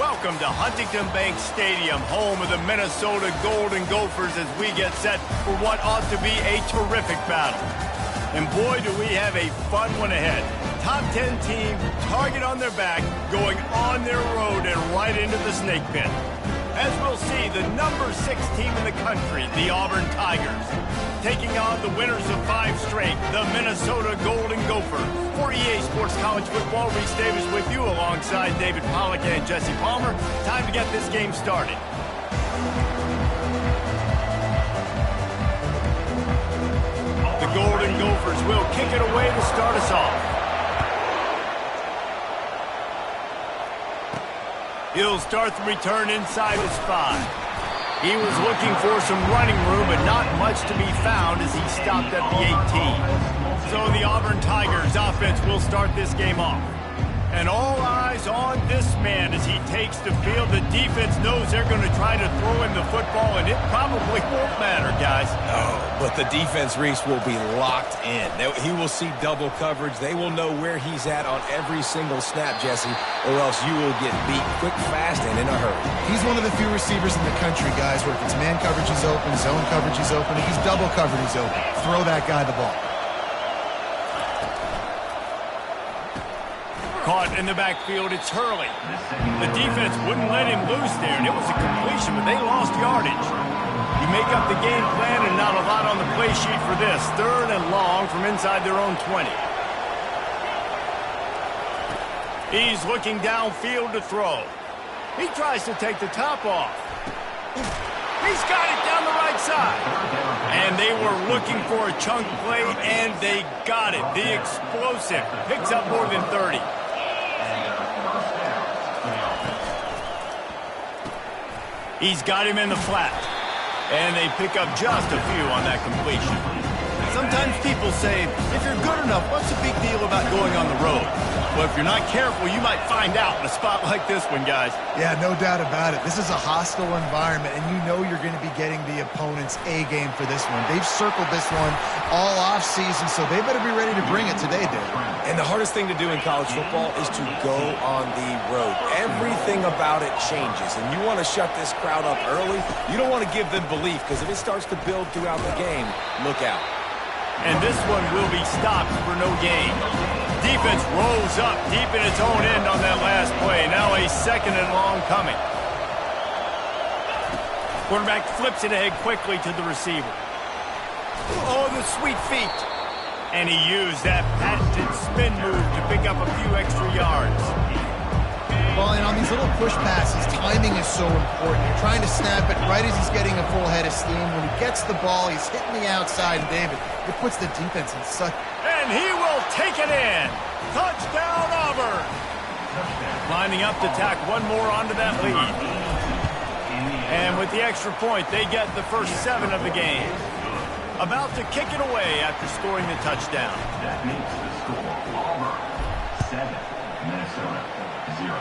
Welcome to Huntington Bank Stadium, home of the Minnesota Golden Gophers, as we get set for what ought to be a terrific battle. And boy, do we have a fun one ahead. Top 10 team, target on their back, going on their road and right into the snake pit. As we'll see, the number 6 team in the country, the Auburn Tigers, taking on the winners of 5 straight, the Minnesota Golden Gophers. For EA Sports College Football, Reese Davis with you alongside David Pollack and Jesse Palmer. Time to get this game started. The Golden Gophers will kick it away to start us off. He'll start the return inside his 5. He was looking for some running room, but not much to be found as he stopped at the 18. So the Auburn Tigers offense will start this game off. And all eyes on this man as he takes the field. The defense knows they're going to try to throw him the football, and it probably won't matter, guys. Oh, but the defense, Reese, will be locked in. He will see double coverage. They will know where he's at on every single snap, Jesse, or else you will get beat quick, fast, and in a hurry. He's one of the few receivers in the country, guys, where if it's man coverage, he's open, zone coverage, he's open. If he's double covered, he's open. Throw that guy the ball. Caught in the backfield, it's Hurley. The defense wouldn't let him loose there, and it was a completion, but they lost yardage. You make up the game plan, and not a lot on the play sheet for this. 3rd and long from inside their own 20. He's looking downfield to throw. He tries to take the top off. He's got it down the right side. And they were looking for a chunk play, and they got it. The explosive picks up more than 30. He's got him in the flat. And they pick up just a few on that completion. Sometimes people say, if you're good enough, what's the big deal about going on the road? Well, if you're not careful, you might find out in a spot like this one, guys. Yeah, no doubt about it. This is a hostile environment, and you know you're going to be getting the opponent's A-game for this one. They've circled this one all off-season, so they better be ready to bring it today, Dave. And the hardest thing to do in college football is to go on the road. Everything about it changes, and you want to shut this crowd up early. You don't want to give them belief, because if it starts to build throughout the game, look out. And this one will be stopped for no gain. Defense rolls up deep in its own end on that last play. Now a 2nd and long coming. Quarterback flips it ahead quickly to the receiver. Oh, the sweet feet. And he used that patented spin move to pick up a few extra yards. Well, and on these little push passes, timing is so important. You're trying to snap it right as he's getting a full head of steam. When he gets the ball, he's hitting the outside, and David, it puts the defense in such... And he will take it in. Touchdown, Auburn. Lining up to tack one more onto that lead. And with the extra point, they get the first 7 of the game. About to kick it away after scoring the touchdown. That makes the score Auburn 7, Minnesota 0.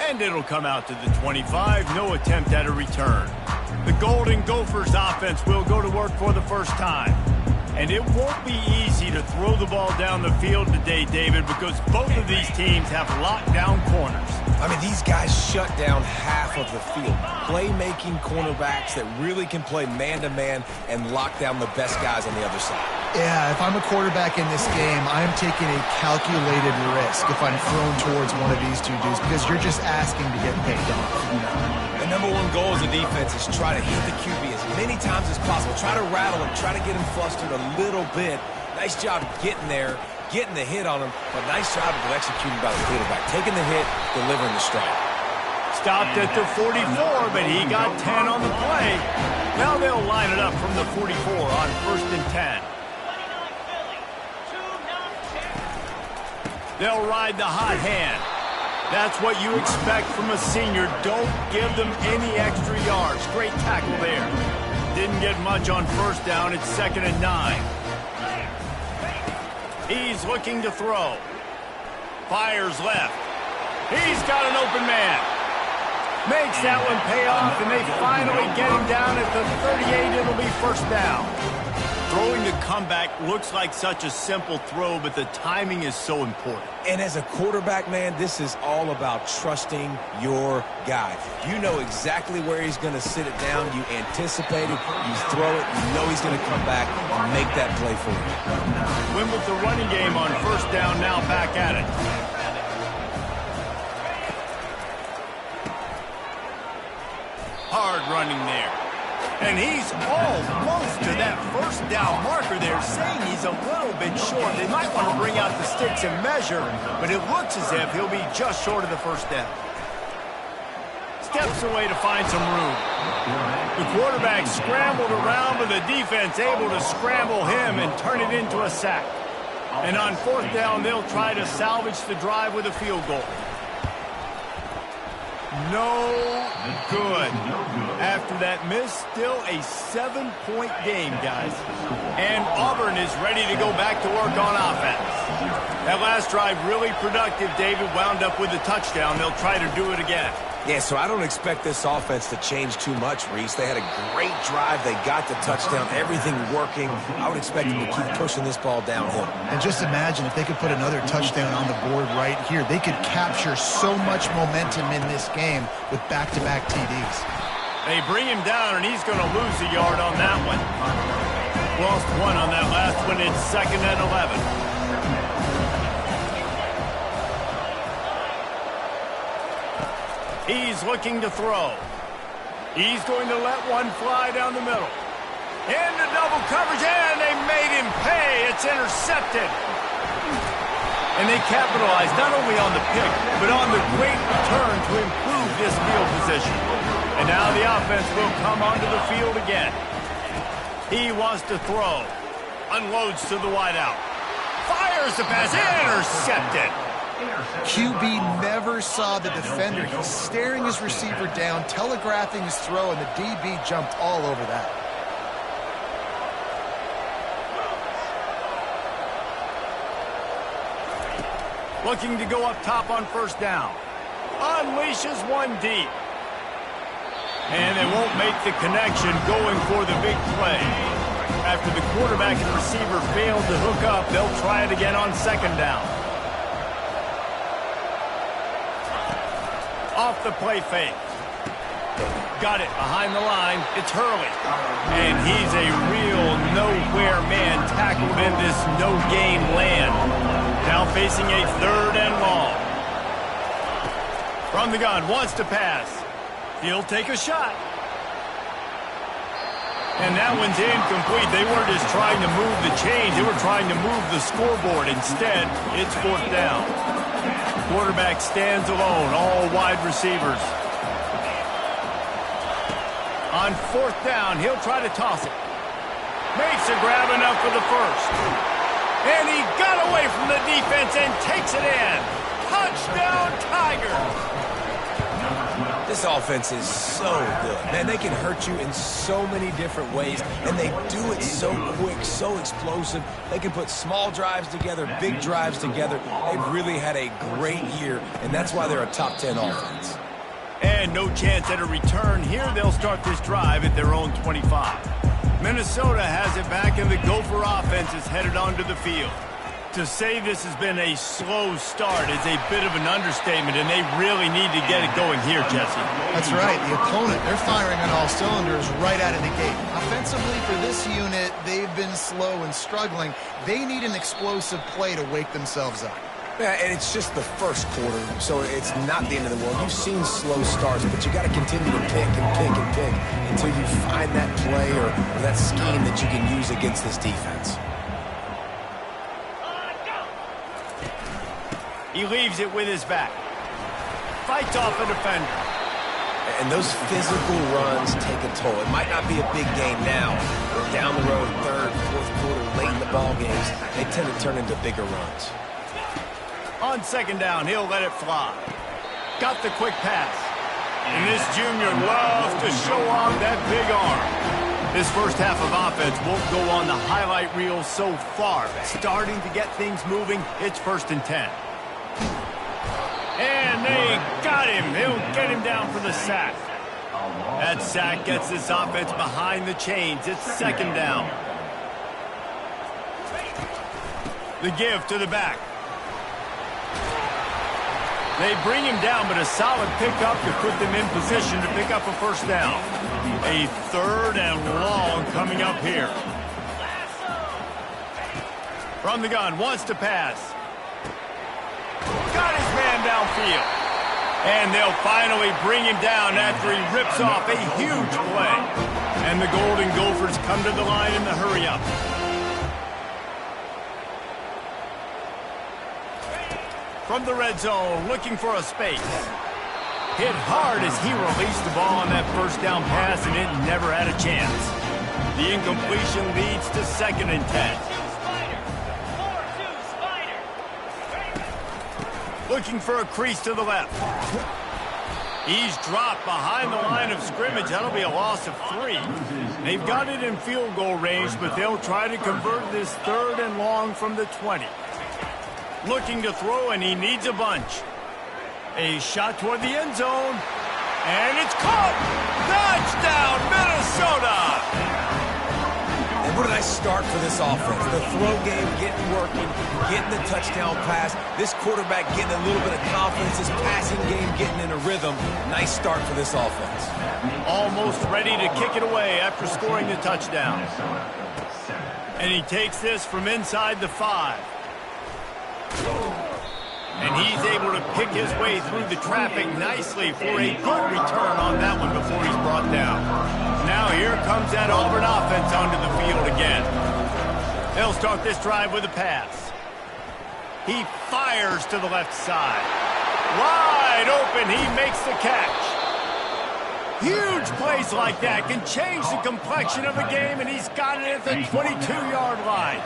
And it'll come out to the 25. No attempt at a return. The Golden Gophers offense will go to work for the first time. And it won't be easy to throw the ball down the field today, David, because both of these teams have lockdown corners. I mean, these guys shut down half of the field. Playmaking cornerbacks that really can play man-to-man and lock down the best guys on the other side. Yeah, if I'm a quarterback in this game, I'm taking a calculated risk if I'm thrown towards one of these two dudes, because you're just asking to get picked off. The number one goal as a defense is try to hit the QB as many times as possible. Try to rattle him, try to get him flustered a little bit. Nice job getting there, getting the hit on him, but nice job of executing by the quarterback. Taking the hit, delivering the strike. Stopped at the 44, but he got 10 on the play. Now they'll line it up from the 44 on 1st and 10. They'll ride the hot hand. That's what you expect from a senior. Don't give them any extra yards. Great tackle there. Didn't get much on 1st down. It's 2nd and 9. He's looking to throw. Fires left. He's got an open man. Makes that one pay off, and they finally get him down at the 38. It'll be 1st down. Throwing the comeback looks like such a simple throw, but the timing is so important. And as a quarterback, man, this is all about trusting your guy. You know exactly where he's going to sit it down. You anticipate it. You throw it. You know he's going to come back and make that play for you. Win with the running game on first down, now back at it. Hard running there. And he's almost to that first down marker there, saying he's a little bit short. They might want to bring out the sticks and measure, but it looks as if he'll be just short of the first down. Steps away to find some room. The quarterback scrambled around, but the defense able to scramble him and turn it into a sack. And on fourth down, they'll try to salvage the drive with a field goal. No good. After that miss, still a 7-point game, guys. And Auburn is ready to go back to work on offense. That last drive really productive. David wound up with a touchdown. They'll try to do it again. Yeah, so I don't expect this offense to change too much, Reese. They had a great drive. They got the touchdown, everything working. I would expect them to keep pushing this ball downhill. And just imagine if they could put another touchdown on the board right here. They could capture so much momentum in this game with back-to-back TDs. They bring him down, and he's going to lose a yard on that one. Lost one on that last one. It's 2nd and 11. He's looking to throw. He's going to let one fly down the middle. Into double coverage, and they made him pay. It's intercepted. And they capitalized not only on the pick, but on the great return to improve this field position. And now the offense will come onto the field again. He wants to throw. Unloads to the wideout. Fires the pass. Intercepted. QB never saw the defender. He's staring his receiver down, telegraphing his throw, and the DB jumped all over that. Looking to go up top on first down. Unleashes one deep. And they won't make the connection going for the big play. After the quarterback and receiver failed to hook up, they'll try it again on 2nd down. Off the play fake. Got it behind the line. It's Hurley. And he's a real nowhere man tackled in this no-gain land. Now facing a 3rd and long. From the gun, wants to pass. He'll take a shot. And that one's incomplete. They weren't just trying to move the chains. They were trying to move the scoreboard. Instead, it's 4th down. Quarterback stands alone, all wide receivers. On 4th down, he'll try to toss it. Makes a grab enough for the first. And he got away from the defense and takes it in. Touchdown, Tigers! This offense is so good. Man, they can hurt you in so many different ways, and they do it so quick, so explosive. They can put small drives together, big drives together. They've really had a great year, and that's why they're a top 10 offense. And no chance at a return. Here they'll start this drive at their own 25. Minnesota has it back, and the Gopher offense is headed onto the field. To say this has been a slow start is a bit of an understatement, and they really need to get it going here, Jesse. That's right. The opponent, they're firing on all cylinders right out of the gate. Offensively, for this unit, they've been slow and struggling. They need an explosive play to wake themselves up. Yeah, and it's just the first quarter, so it's not the end of the world. You've seen slow starts, but you got to continue to pick and pick and pick until you find that play or that scheme that you can use against this defense. He leaves it with his back. Fights off a defender. And those physical runs take a toll. It might not be a big game now, but down the road, 3rd, 4th quarter, late in the ball games, they tend to turn into bigger runs. On 2nd down, he'll let it fly. Got the quick pass. And this junior loves to show off that big arm. This first half of offense won't go on the highlight reel so far. Starting to get things moving, it's 1st and 10. And they got him. He'll get him down for the sack. That sack gets this offense behind the chains. It's 2nd down. The give to the back. They bring him down, but a solid pickup to put them in position to pick up a first down. A 3rd and long coming up here. From the gun, wants to pass. Got his man downfield. And they'll finally bring him down after he rips off a huge play. And the Golden Gophers come to the line in the hurry-up. From the red zone, looking for a space. Hit hard as he released the ball on that first down pass, and it never had a chance. The incompletion leads to 2nd and 10. Looking for a crease to the left. He's dropped behind the line of scrimmage. That'll be a loss of 3. They've got it in field goal range, but they'll try to convert this 3rd and long from the 20. Looking to throw, and he needs a bunch. A shot toward the end zone, and it's caught! Touchdown, Minnesota! And what a nice start for this offense. The throw game getting working, getting the touchdown pass. This quarterback getting a little bit of confidence. His passing game getting in a rhythm. Nice start for this offense. Almost ready to kick it away after scoring the touchdown. And he takes this from inside the 5. And he's able to pick his way through the traffic nicely for a good return on that one before he's brought down. Now here comes that Auburn offense onto the field again. They'll start this drive with a pass. He fires to the left side. Wide open, he makes the catch. Huge plays like that can change the complexion of a game, and he's got it at the 22-yard line.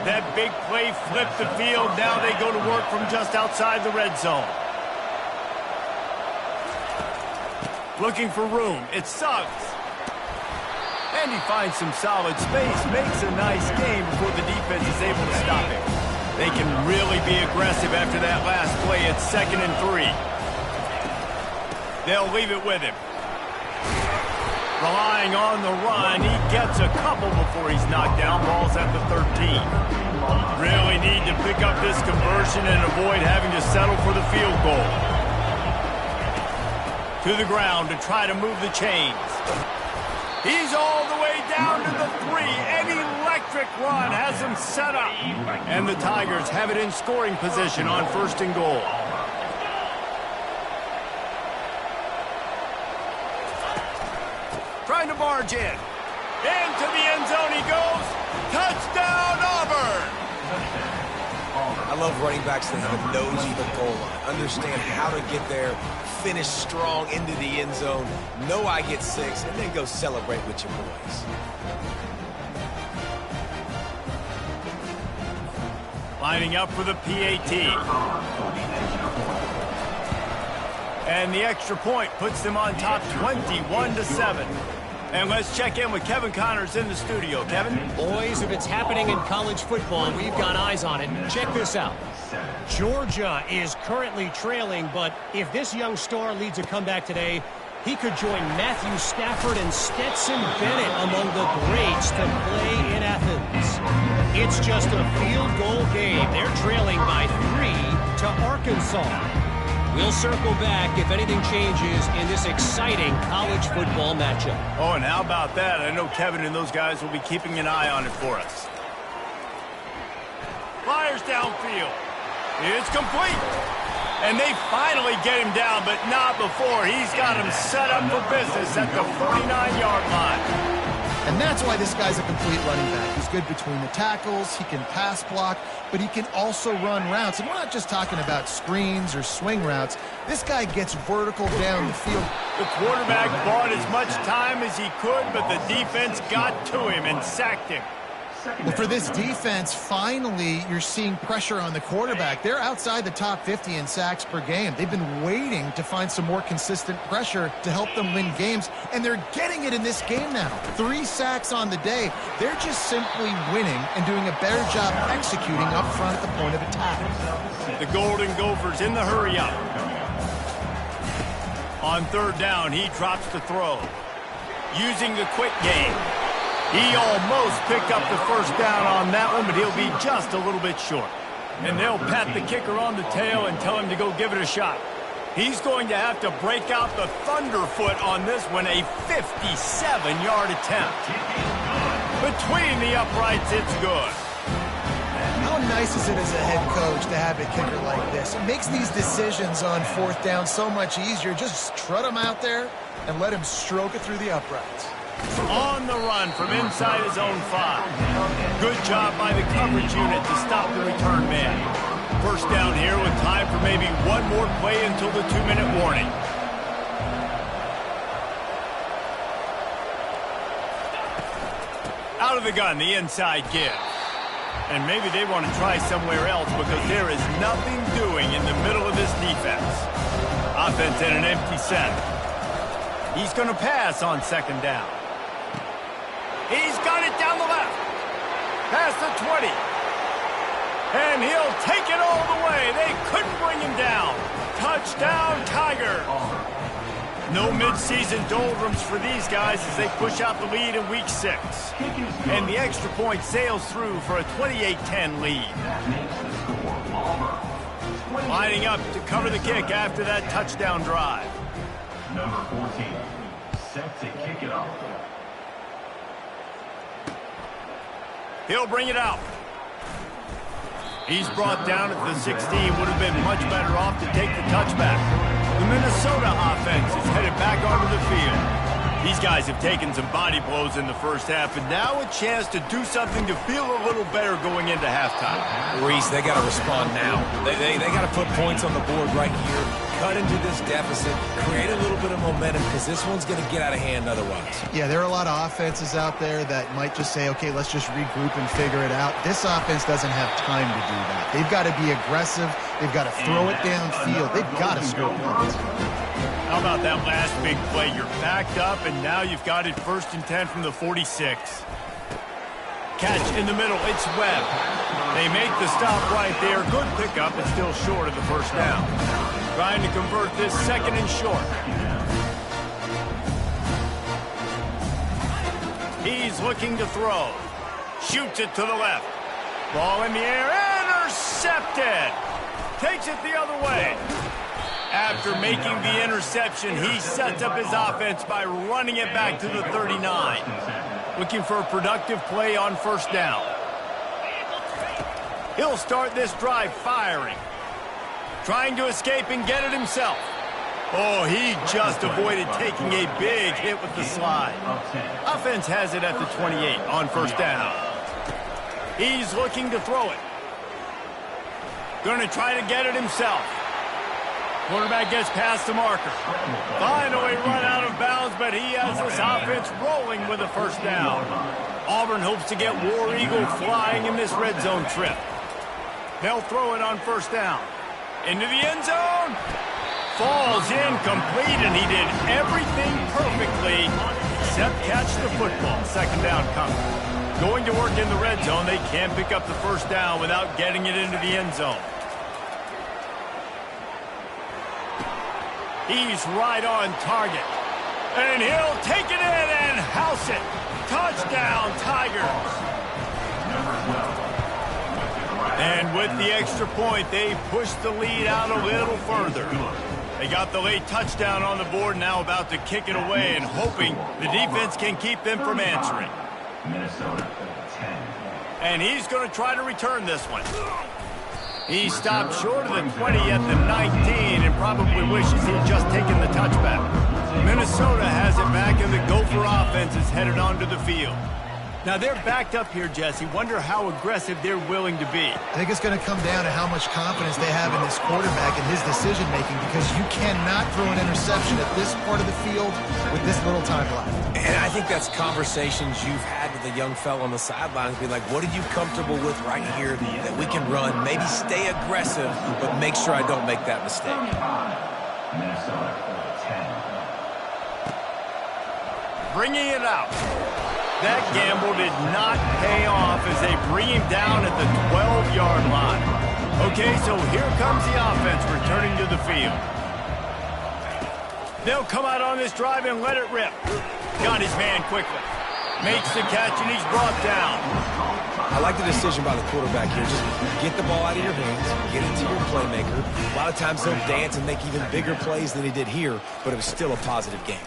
That big play flipped the field. Now they go to work from just outside the red zone. Looking for room. It's Suggs. And he finds some solid space, makes a nice game before the defense is able to stop him. They can really be aggressive after that last play. It's 2nd and 3. They'll leave it with him. Relying on the run, he gets a couple before he's knocked down. Ball's at the 13. Really need to pick up this conversion and avoid having to settle for the field goal. To the ground to try to move the chains. He's all the way down to the 3. An electric run has him set up. And the Tigers have it in scoring position on 1st and goal. Trying to barge in. Into the end zone he goes. Touchdown, Auburn! I love running backs that have a nose to the goal line. Understand how to get there, finish strong into the end zone, know I get 6, and then go celebrate with your boys. Lining up for the PAT. And the extra point puts them on top 21-7. And let's check in with Kevin Connors in the studio. Kevin? Boys, if it's happening in college football, we've got eyes on it. Check this out. Georgia is currently trailing, but if this young star leads a comeback today, he could join Matthew Stafford and Stetson Bennett among the greats to play in Athens. It's just a field goal game. They're trailing by 3 to Arkansas. We'll circle back if anything changes in this exciting college football matchup. Oh, and how about that? I know Kevin and those guys will be keeping an eye on it for us. Fires downfield. It's complete. And they finally get him down, but not before. He's got him set up for business at the 49-yard line. And that's why this guy's a complete running back. He's good between the tackles, he can pass block, but he can also run routes. And we're not just talking about screens or swing routes. This guy gets vertical down the field. The quarterback bought as much time as he could, but the defense got to him and sacked him. Well, for this defense, finally, you're seeing pressure on the quarterback. They're outside the top 50 in sacks per game. They've been waiting to find some more consistent pressure to help them win games, and they're getting it in this game now. 3 sacks on the day. They're just simply winning and doing a better job executing up front at the point of attack. The Golden Gophers in the hurry-up. On 3rd down, he drops the throw. Using the quick game. He almost picked up the first down on that one, but he'll be just a little bit short. And they'll pat the kicker on the tail and tell him to go give it a shot. He's going to have to break out the thunderfoot on this one, a 57-yard attempt. Between the uprights, it's good. How nice is it as a head coach to have a kicker like this? It makes these decisions on fourth down so much easier. Just trot him out there and let him stroke it through the uprights. On the run from inside his own 5. Good job by the coverage unit to stop the return man. First down here with time for maybe one more play until the 2-minute warning. Out of the gun, the inside give. And maybe they want to try somewhere else because there is nothing doing in the middle of this defense. Offense in an empty set. He's going to pass on second down. He's got it down the left. Past the 20. And he'll take it all the way. They couldn't bring him down. Touchdown, Tiger. No midseason doldrums for these guys as they push out the lead in Week 6. And the extra point sails through for a 28-10 lead. Lining up to cover the kick after that touchdown drive. Number 14, set to kick it off. He'll bring it out. He's brought down at the 16. Would have been much better off to take the touchback. The Minnesota offense is headed back onto the field. These guys have taken some body blows in the first half, and now a chance to do something to feel a little better going into halftime. Reese, they got to respond now. They got to put points on the board right here, cut into this deficit, create a little bit of momentum because this one's going to get out of hand otherwise. Yeah, there are a lot of offenses out there that might just say, okay, let's just regroup and figure it out. This offense doesn't have time to do that. They've got to be aggressive. They've got to throw it downfield. They've got to score points. How about that last big play? You're backed up, and now you've got it 1st and 10 from the 46. Catch in the middle. It's Webb. They make the stop right there. Good pickup, but still short of the first down. Trying to convert this 2nd and short. He's looking to throw. Shoots it to the left. Ball in the air. Intercepted. Takes it the other way. After making the interception, he sets up his offense by running it back to the 39. Looking for a productive play on first down. He'll start this drive firing. Trying to escape and get it himself. Oh, he just avoided taking a big hit with the slide. Offense has it at the 28 on first down. He's looking to throw it. Going to try to get it himself. Quarterback gets past the marker. Finally run out of bounds, but he has this offense rolling with a first down. Auburn hopes to get War Eagle flying in this red zone trip. They'll throw it on first down. Into the end zone. Falls incomplete, and he did everything perfectly except catch the football. Second down coming. Going to work in the red zone. They can't pick up the first down without getting it into the end zone. He's right on target. And he'll take it in and house it. Touchdown, Tigers. And with the extra point, they push the lead out a little further. They got the late touchdown on the board, now about to kick it away and hoping the defense can keep them from answering. Minnesota 10. And he's going to try to return this one. He stopped short of the 20 at the 19 and probably wishes he'd just taken the touchback. Minnesota has it back, and the Gopher offense is headed onto the field. Now, they're backed up here, Jesse. Wonder how aggressive they're willing to be. I think it's going to come down to how much confidence they have in this quarterback and his decision-making, because you cannot throw an interception at this part of the field with this little time left. And I think that's conversations you've had with a young fella on the sidelines. Be like, what are you comfortable with right here that we can run? Maybe stay aggressive, but make sure I don't make that mistake. Minnesota 10. Bringing it out. That gamble did not pay off as they bring him down at the 12-yard line. Okay, so here comes the offense returning to the field. They'll come out on this drive and let it rip. Got his man quickly. Makes the catch, and he's brought down. I like the decision by the quarterback here. Just get the ball out of your hands, get it to your playmaker. A lot of times he'll dance and make even bigger plays than he did here, but it was still a positive game.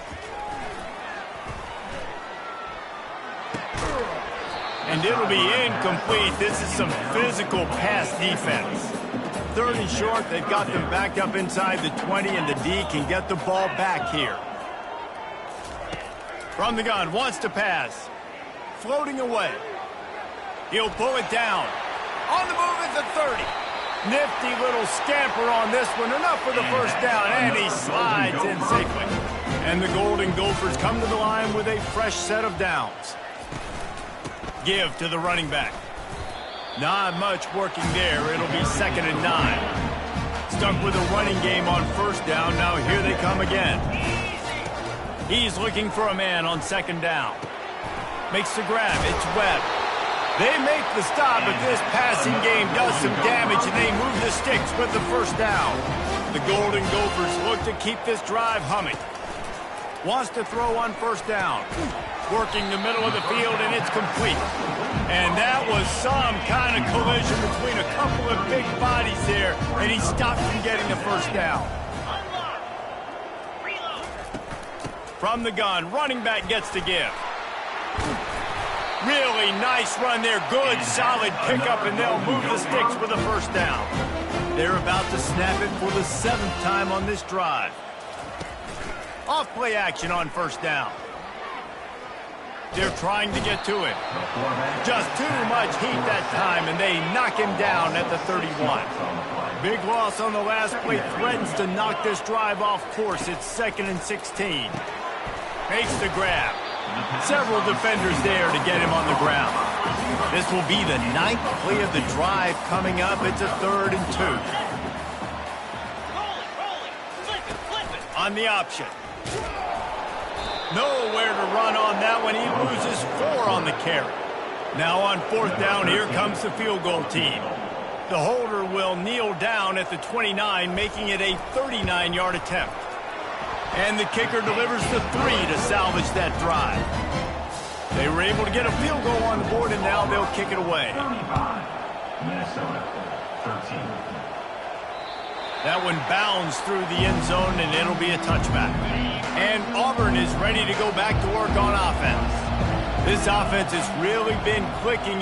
And it'll be incomplete. This is some physical pass defense. 3rd and short, they've got them back up inside the 20, and the D can get the ball back here. From the gun, wants to pass. Floating away. He'll pull it down. On the move at the 30. Nifty little scamper on this one. Enough for the first down, and he slides in safely. And the Golden Gophers come to the line with a fresh set of downs. Give to the running back. Not much working there. It'll be 2nd and 9. Stuck with a running game on 1st down. Now here they come again. He's looking for a man on 2nd down. Makes the grab. It's Webb. They make the stop, but this passing game does some damage, and they move the sticks with the 1st down. The Golden Gophers look to keep this drive humming. Wants to throw on 1st down. Working the middle of the field, and it's complete. And that was some kind of collision between a couple of big bodies there, and he stopped from getting the 1st down. From the gun, running back gets to give. Really nice run there. Good, solid pickup, and they'll move the sticks with a 1st down. They're about to snap it for the 7th time on this drive. Off play action on 1st down. They're trying to get to it. Just too much heat that time, and they knock him down at the 31. Big loss on the last play threatens to knock this drive off course. It's 2nd and 16. Makes the grab. Several defenders there to get him on the ground. This will be the 9th play of the drive coming up. It's a 3rd and 2. Flip it. On the option. Nowhere to run on that one. He loses 4 on the carry. Now on 4th down, here comes the field goal team. The holder will kneel down at the 29, making it a 39-yard attempt. And the kicker delivers the 3 to salvage that drive. They were able to get a field goal on the board, and now they'll kick it away. 35, Minnesota, 13. That one bounds through the end zone, and it'll be a touchback. And Auburn is ready to go back to work on offense. This offense has really been clicking.